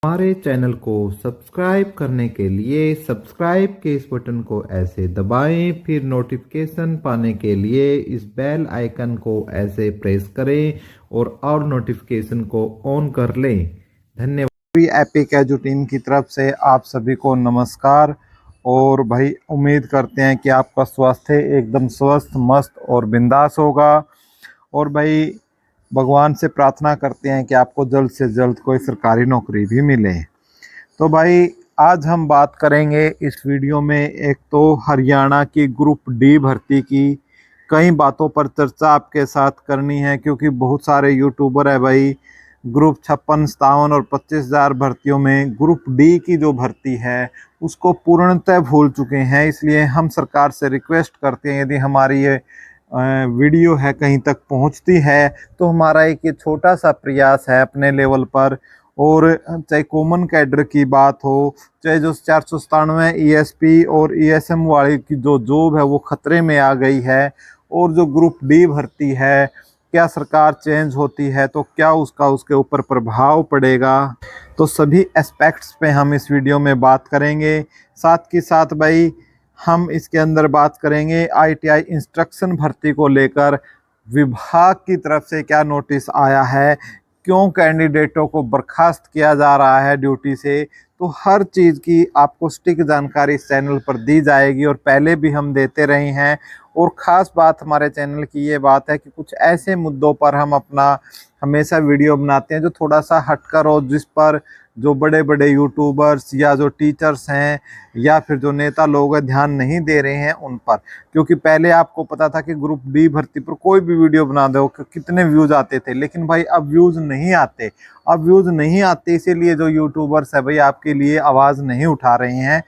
हमारे चैनल को सब्सक्राइब करने के लिए सब्सक्राइब के इस बटन को ऐसे दबाएं, फिर नोटिफिकेशन पाने के लिए इस बेल आइकन को ऐसे प्रेस करें और नोटिफिकेशन को ऑन कर लें। धन्यवाद। एपिक एजू टीम की तरफ से आप सभी को नमस्कार। और भाई उम्मीद करते हैं कि आपका स्वास्थ्य एकदम स्वस्थ, मस्त और बिंदास होगा। और भाई भगवान से प्रार्थना करते हैं कि आपको जल्द से जल्द कोई सरकारी नौकरी भी मिले। तो भाई आज हम बात करेंगे इस वीडियो में, एक तो हरियाणा की ग्रुप डी भर्ती की कई बातों पर चर्चा आपके साथ करनी है, क्योंकि बहुत सारे यूट्यूबर है भाई ग्रुप 56, 57 और 25,000 भर्तियों में ग्रुप डी की जो भर्ती है उसको पूर्णतः भूल चुके हैं। इसलिए हम सरकार से रिक्वेस्ट करते हैं, यदि हमारी ये वीडियो है कहीं तक पहुंचती है तो हमारा एक ये छोटा सा प्रयास है अपने लेवल पर, और चाहे कॉमन कैडर की बात हो, चाहे जो 497 ईएसपी और ईएसएम वाली की जो जॉब है वो खतरे में आ गई है, और जो ग्रुप डी भर्ती है, क्या सरकार चेंज होती है तो क्या उसके ऊपर प्रभाव पड़ेगा, तो सभी एस्पेक्ट्स पे हम इस वीडियो में बात करेंगे। साथ के साथ भाई हम इसके अंदर बात करेंगे आईटीआई इंस्ट्रक्शन भर्ती को लेकर विभाग की तरफ से क्या नोटिस आया है, क्यों कैंडिडेटों को बर्खास्त किया जा रहा है ड्यूटी से। तो हर चीज़ की आपको सटीक जानकारी इस चैनल पर दी जाएगी, और पहले भी हम देते रहे हैं। और ख़ास बात हमारे चैनल की ये बात है कि कुछ ऐसे मुद्दों पर हम अपना हमेशा वीडियो बनाते हैं जो थोड़ा सा हटकर हो, जिस पर जो बड़े बड़े यूट्यूबर्स या जो टीचर्स हैं या फिर जो नेता लोग हैं ध्यान नहीं दे रहे हैं उन पर। क्योंकि पहले आपको पता था कि ग्रुप डी भर्ती पर कोई भी वीडियो बना दो कितने व्यूज़ आते थे, लेकिन भाई अब व्यूज़ नहीं आते। अब व्यूज़ नहीं आते इसीलिए जो यूट्यूबर्स है भाई आपके लिए आवाज़ नहीं उठा रहे हैं,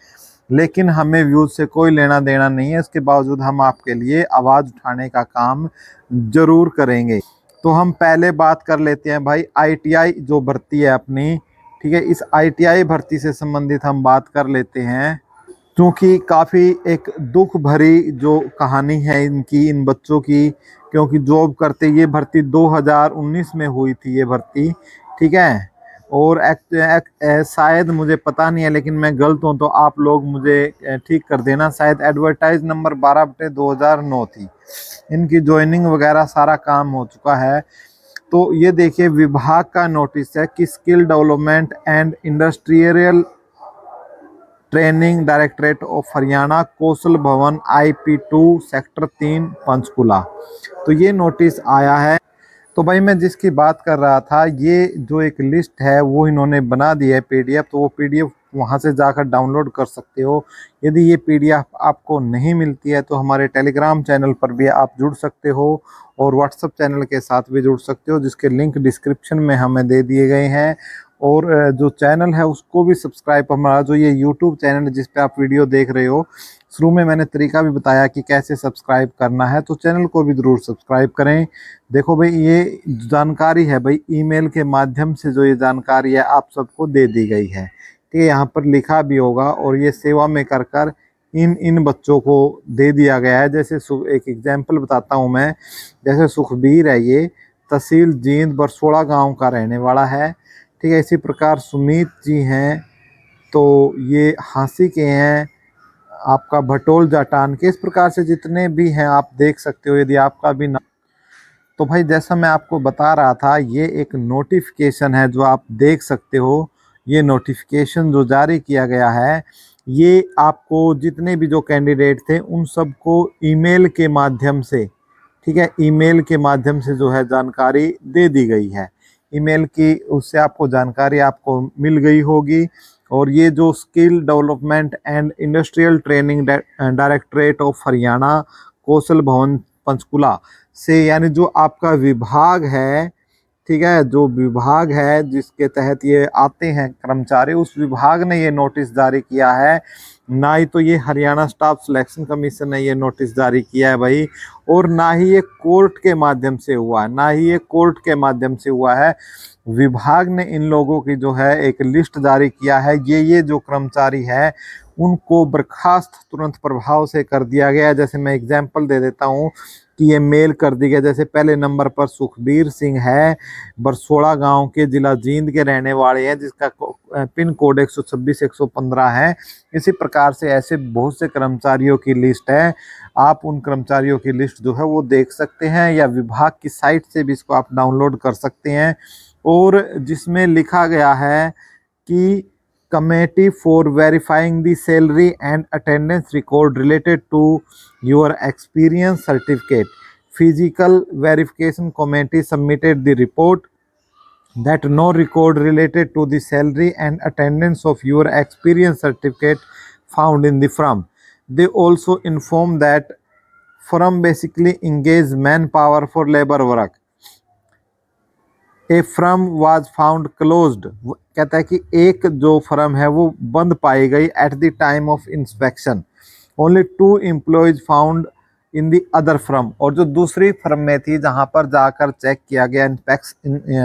लेकिन हमें व्यूज़ से कोई लेना देना नहीं है। इसके बावजूद हम आपके लिए आवाज़ उठाने का काम ज़रूर करेंगे। तो हम पहले बात कर लेते हैं भाई आईटीआई जो भर्ती है अपनी, ठीक है, इस आईटीआई भर्ती से संबंधित हम बात कर लेते हैं, क्योंकि काफ़ी एक दुख भरी जो कहानी है इनकी, इन बच्चों की। क्योंकि जॉब करते ये भर्ती 2019 में हुई थी ये भर्ती, ठीक है। और शायद मुझे पता नहीं है, लेकिन मैं गलत हूँ तो आप लोग मुझे ठीक कर देना, शायद एडवर्टाइज नंबर 12/2009 थी। इनकी ज्वाइनिंग वगैरह सारा काम हो चुका है। तो ये देखिए विभाग का नोटिस है कि skill development and industrial training directorate of Haryana, Kaushal Bhawan IP2 sector 3 Panchkula. तो ये नोटिस आया है। तो भाई मैं जिसकी बात कर रहा था, ये जो एक लिस्ट है वो इन्होंने बना दी है PDF, तो वो PDF वहाँ से जाकर डाउनलोड कर सकते हो। यदि ये PDF आपको नहीं मिलती है तो हमारे टेलीग्राम चैनल पर भी आप जुड़ सकते हो, और व्हाट्सएप चैनल के साथ भी जुड़ सकते हो, जिसके लिंक डिस्क्रिप्शन में हमें दे दिए गए हैं। और जो चैनल है उसको भी सब्सक्राइब, हमारा जो ये यूट्यूब चैनल है जिस पे आप वीडियो देख रहे हो, शुरू में मैंने तरीका भी बताया कि कैसे सब्सक्राइब करना है, तो चैनल को भी ज़रूर सब्सक्राइब करें। देखो भाई ये जानकारी है भाई ईमेल के माध्यम से, जो ये जानकारी है आप सबको दे दी गई है, ठीक है, यहाँ पर लिखा भी होगा। और ये सेवा में कर कर इन बच्चों को दे दिया गया है। जैसे एक एग्जाम्पल बताता हूँ मैं, जैसे सुखबीर है, ये तहसील जींद बरसोड़ा गाँव का रहने वाला है, ठीक है। इसी प्रकार सुमीत जी हैं, तो ये हांसी के हैं, आपका भटोल जाटान के, इस प्रकार से जितने भी हैं आप देख सकते हो। यदि आपका भी नाम, तो भाई जैसा मैं आपको बता रहा था, ये एक नोटिफिकेशन है जो आप देख सकते हो। ये नोटिफिकेशन जो जारी किया गया है, ये आपको जितने भी जो कैंडिडेट थे उन सबको ईमेल के माध्यम से, ठीक है, ईमेल के माध्यम से जो है जानकारी दे दी गई है। ईमेल की उससे आपको जानकारी आपको मिल गई होगी। और ये जो skill development and industrial training directorate of Haryana, Kaushal Bhawan Panchkula से, यानी जो आपका विभाग है, ठीक है, जो विभाग है जिसके तहत ये आते हैं कर्मचारी, उस विभाग ने ये नोटिस जारी किया है। ना ही तो ये हरियाणा स्टाफ सिलेक्शन कमीशन ने ये नोटिस जारी किया है भाई, और ना ही ये कोर्ट के माध्यम से हुआ है, ना ही ये कोर्ट के माध्यम से हुआ है। विभाग ने इन लोगों की जो है एक लिस्ट जारी किया है। ये जो कर्मचारी है उनको बर्खास्त तुरंत प्रभाव से कर दिया गया है। जैसे मैं एग्जाम्पल दे देता हूँ कि ये मेल कर दी गई। जैसे पहले नंबर पर सुखबीर सिंह है, बरसोड़ा गांव के, जिला जींद के रहने वाले हैं, जिसका पिन कोड 126-115 है। इसी प्रकार से ऐसे बहुत से कर्मचारियों की लिस्ट है। आप उन कर्मचारियों की लिस्ट जो है वो देख सकते हैं, या विभाग की साइट से भी इसको आप डाउनलोड कर सकते हैं। और जिसमें लिखा गया है कि committee for verifying the salary and attendance record related to your experience certificate, physical verification committee submitted the report that no record related to the salary and attendance of your experience certificate found in the firm. They also inform that firm basically engage manpower for labor work. A firm was found closed. कहता है कि एक जो firm है वो बंद पाई गई at the time of inspection. Only 2 employees found in the other firm, और जो दूसरी फर्म में थी जहां पर जाकर चेक किया गया,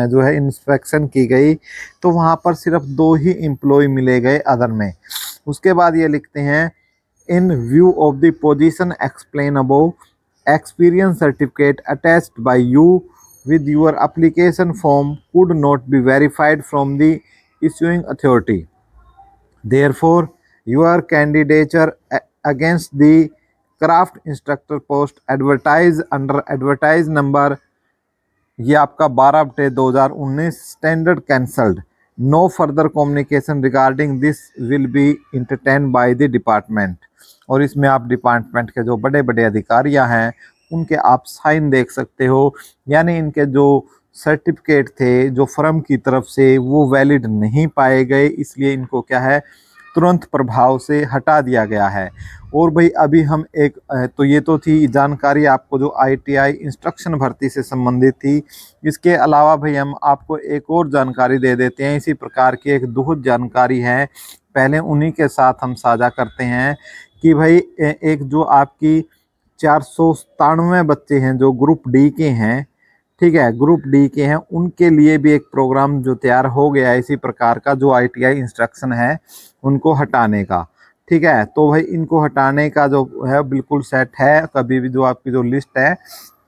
जो है इंस्पेक्शन की गई, तो वहां पर सिर्फ 2 ही एम्प्लॉय मिले गए अदर में। उसके बाद ये लिखते हैं, इन view of the position explain above, experience certificate attached bye you with your application form could not be verified from the issuing authority. Therefore, your candidature against the craft instructor post advertised under advertise number, ये आपका 12/2019 standard cancelled. No further communication regarding this will be entertain by the department. और इसमें आप department के जो बड़े बड़े अधिकारियां हैं उनके आप साइन देख सकते हो, यानी इनके जो सर्टिफिकेट थे जो फर्म की तरफ से वो वैलिड नहीं पाए गए, इसलिए इनको क्या है तुरंत प्रभाव से हटा दिया गया है। और भाई अभी हम एक तो ये तो थी जानकारी आपको जो ITI इंस्ट्रक्शन भर्ती से संबंधित थी। इसके अलावा भाई हम आपको एक और जानकारी दे देते हैं, इसी प्रकार की एक दुखद जानकारी है, पहले उन्हीं के साथ हम साझा करते हैं कि भाई एक जो आपकी 497 बच्चे हैं जो ग्रुप डी के हैं, ठीक है, ग्रुप डी के हैं, उनके लिए भी एक प्रोग्राम जो तैयार हो गया है इसी प्रकार का, जो ITI इंस्ट्रक्शन है उनको हटाने का। ठीक है, तो भाई इनको हटाने का जो है बिल्कुल सेट है। कभी भी जो आपकी जो लिस्ट है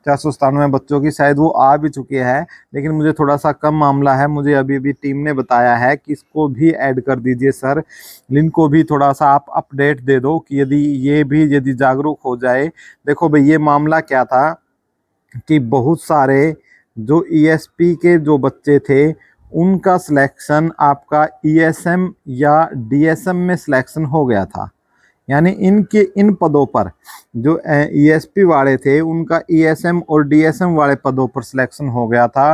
497 बच्चों की, शायद वो आ भी चुकी है, लेकिन मुझे थोड़ा सा कम मामला है। मुझे अभी भी टीम ने बताया है कि इसको भी ऐड कर दीजिए सर, लिंक को भी थोड़ा सा आप अपडेट दे दो कि यदि जागरूक हो जाए। देखो भाई ये मामला क्या था कि बहुत सारे जो ESP के जो बच्चे थे उनका सिलेक्शन आपका ESM या DSM में सिलेक्शन हो गया था, यानी इनके इन पदों पर जो ESP वाले थे उनका ESM और DSM वाले पदों पर सिलेक्शन हो गया था।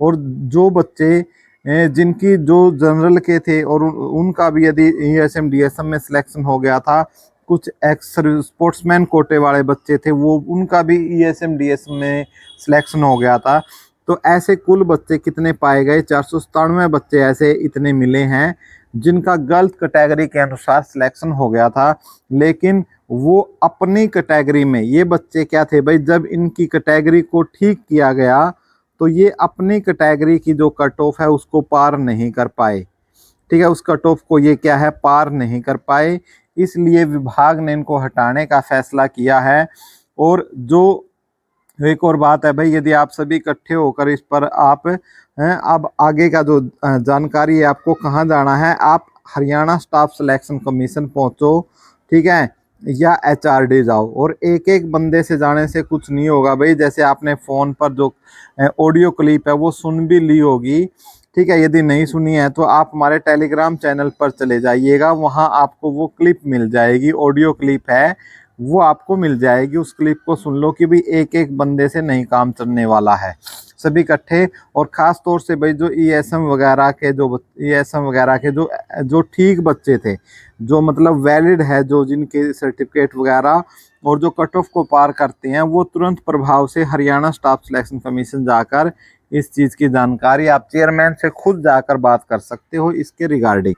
और जो बच्चे जिनकी जो जनरल के थे और उनका भी यदि ESM DSM में सिलेक्शन हो गया था, कुछ एक्स स्पोर्ट्समैन कोटे वाले बच्चे थे वो उनका भी ESM DSM में सिलेक्शन हो गया था। तो ऐसे कुल बच्चे कितने पाए गए, 497 बच्चे ऐसे इतने मिले हैं जिनका गलत कैटेगरी के अनुसार सिलेक्शन हो गया था। लेकिन वो अपनी कैटेगरी में, ये बच्चे क्या थे भाई, जब इनकी कैटेगरी को ठीक किया गया तो ये अपनी कैटेगरी की जो कट ऑफ है उसको पार नहीं कर पाए। ठीक है, उस कट ऑफ को ये क्या है पार नहीं कर पाए, इसलिए विभाग ने इनको हटाने का फैसला किया है। और जो एक और बात है भाई, यदि आप सभी इकट्ठे होकर इस पर आप अब आगे का जो जानकारी है आपको कहाँ जाना है, आप हरियाणा स्टाफ सिलेक्शन कमीशन पहुँचो, ठीक है, या HRD जाओ। और एक एक बंदे से जाने से कुछ नहीं होगा भाई। जैसे आपने फ़ोन पर जो ऑडियो क्लिप है वो सुन भी ली होगी, ठीक है, यदि नहीं सुनी है तो आप हमारे टेलीग्राम चैनल पर चले जाइएगा, वहाँ आपको वो क्लिप मिल जाएगी, ऑडियो क्लिप है वो आपको मिल जाएगी। उस क्लिप को सुन लो कि भाई एक एक बंदे से नहीं काम चलने वाला है, सभी इकट्ठे। और ख़ास तौर से भाई जो ESM वगैरह के जो ठीक बच्चे थे, जो मतलब वैलिड है, जो जिनके सर्टिफिकेट वगैरह और जो कट ऑफ को पार करते हैं, वो तुरंत प्रभाव से हरियाणा स्टाफ सिलेक्शन कमीशन जाकर इस चीज़ की जानकारी आप चेयरमैन से खुद जाकर बात कर सकते हो इसके रिगार्डिंग।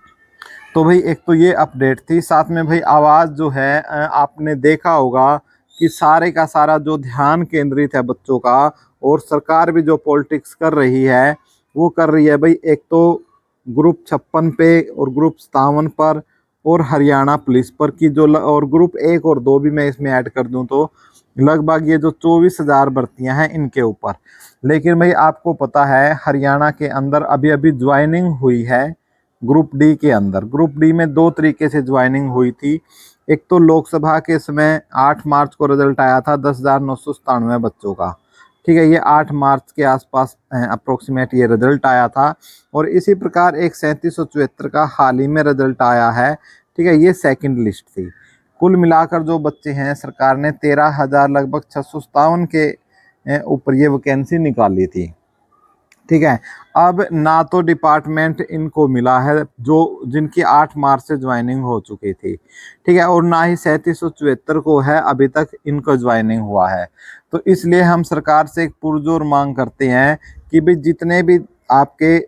तो भाई एक तो ये अपडेट थी, साथ में भाई आवाज़ जो है आपने देखा होगा कि सारे का सारा जो ध्यान केंद्रित है बच्चों का, और सरकार भी जो पॉलिटिक्स कर रही है वो कर रही है भाई, एक तो ग्रुप 56 पे और ग्रुप 57 पर और हरियाणा पुलिस पर की जो और ग्रुप 1 और 2 भी मैं इसमें ऐड कर दूं तो लगभग ये जो 24,000 भर्तियां हैं इनके ऊपर। लेकिन भाई आपको पता है हरियाणा के अंदर अभी अभी ज्वाइनिंग हुई है ग्रुप डी के अंदर। ग्रुप डी में दो तरीके से ज्वाइनिंग हुई थी। एक तो लोकसभा के समय 8 मार्च को रिजल्ट आया था 10,997 बच्चों का, ठीक है, ये 8 मार्च के आसपास अप्रोक्सीमेट ये रिजल्ट आया था। और इसी प्रकार एक 3774 का हाल ही में रिजल्ट आया है, ठीक है, ये सेकंड लिस्ट थी। कुल मिलाकर जो बच्चे हैं सरकार ने 13,000 लगभग 657 के ऊपर ये वैकेंसी निकाली थी, ठीक है। अब ना तो डिपार्टमेंट इनको मिला है जो जिनकी 8 मार्च से ज्वाइनिंग हो चुकी थी, ठीक है, और ना ही 3774 को है अभी तक इनको ज्वाइनिंग हुआ है। तो इसलिए हम सरकार से एक पुरजोर मांग करते हैं कि भाई जितने भी आपके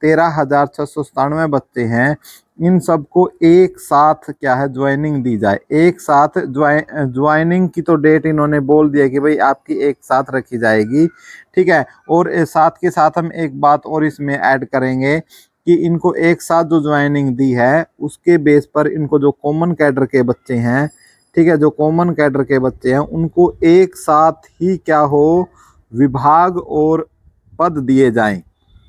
13,697 बच्चे हैं इन सबको एक साथ क्या है ज्वाइनिंग दी जाए। एक साथ ज्वाइनिंग की तो डेट इन्होंने बोल दिया कि भाई आपकी एक साथ रखी जाएगी, ठीक है। और साथ के साथ हम एक बात और इसमें ऐड करेंगे कि इनको एक साथ जो ज्वाइनिंग दी है उसके बेस पर इनको जो कॉमन कैडर के बच्चे हैं, ठीक है, जो कॉमन कैडर के बच्चे हैं उनको एक साथ ही क्या हो विभाग और पद दिए जाएं।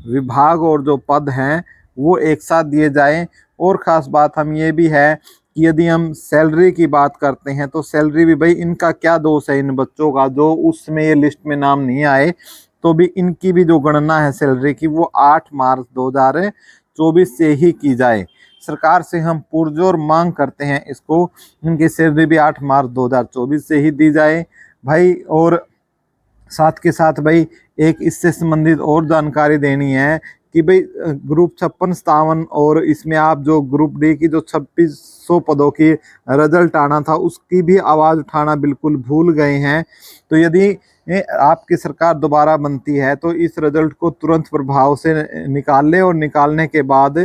विभाग और जो पद हैं वो एक साथ दिए जाएं। और ख़ास बात हम ये भी है कि यदि हम सैलरी की बात करते हैं तो सैलरी भी भाई इनका क्या दोष है इन बच्चों का जो उस समय ये लिस्ट में नाम नहीं आए, तो भी इनकी भी जो गणना है सैलरी की वो 8 मार्च 2024 से ही की जाए। सरकार से हम पुरजोर मांग करते हैं इसको इनकी सैलरी भी 8 मार्च 2024 से ही दी जाए भाई। और साथ के साथ भाई एक इससे संबंधित और जानकारी देनी है कि भाई ग्रुप 56-57 और इसमें आप जो ग्रुप डी की जो 2600 पदों की रिजल्ट आना था उसकी भी आवाज़ उठाना बिल्कुल भूल गए हैं। तो यदि आपकी सरकार दोबारा बनती है तो इस रिजल्ट को तुरंत प्रभाव से निकाल ले और निकालने के बाद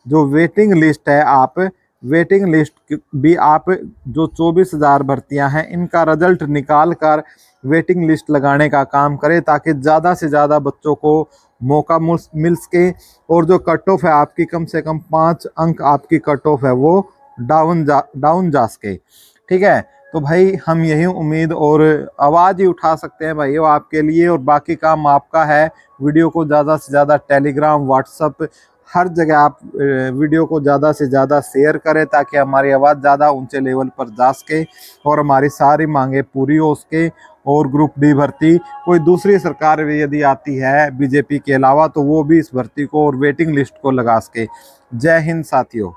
जो वेटिंग लिस्ट है आप वेटिंग लिस्ट भी आप जो 24,000 भर्तियां हैं इनका रिजल्ट निकाल कर वेटिंग लिस्ट लगाने का काम करें ताकि ज़्यादा से ज़्यादा बच्चों को मौका मिल सके। और जो कट ऑफ है आपकी कम से कम 5 अंक आपकी कट ऑफ है वो डाउन जा सके, ठीक है। तो भाई हम यही उम्मीद और आवाज़ ही उठा सकते हैं भाई वो आपके लिए, और बाकी काम आपका है। वीडियो को ज़्यादा से ज़्यादा टेलीग्राम व्हाट्सअप हर जगह आप वीडियो को ज़्यादा से ज़्यादा शेयर करें ताकि हमारी आवाज़ ज़्यादा ऊंचे लेवल पर जा सके और हमारी सारी मांगे पूरी हो सके। और ग्रुप डी भर्ती कोई दूसरी सरकार भी यदि आती है बीजेपी के अलावा तो वो भी इस भर्ती को और वेटिंग लिस्ट को लगा सके। जय हिंद साथियों।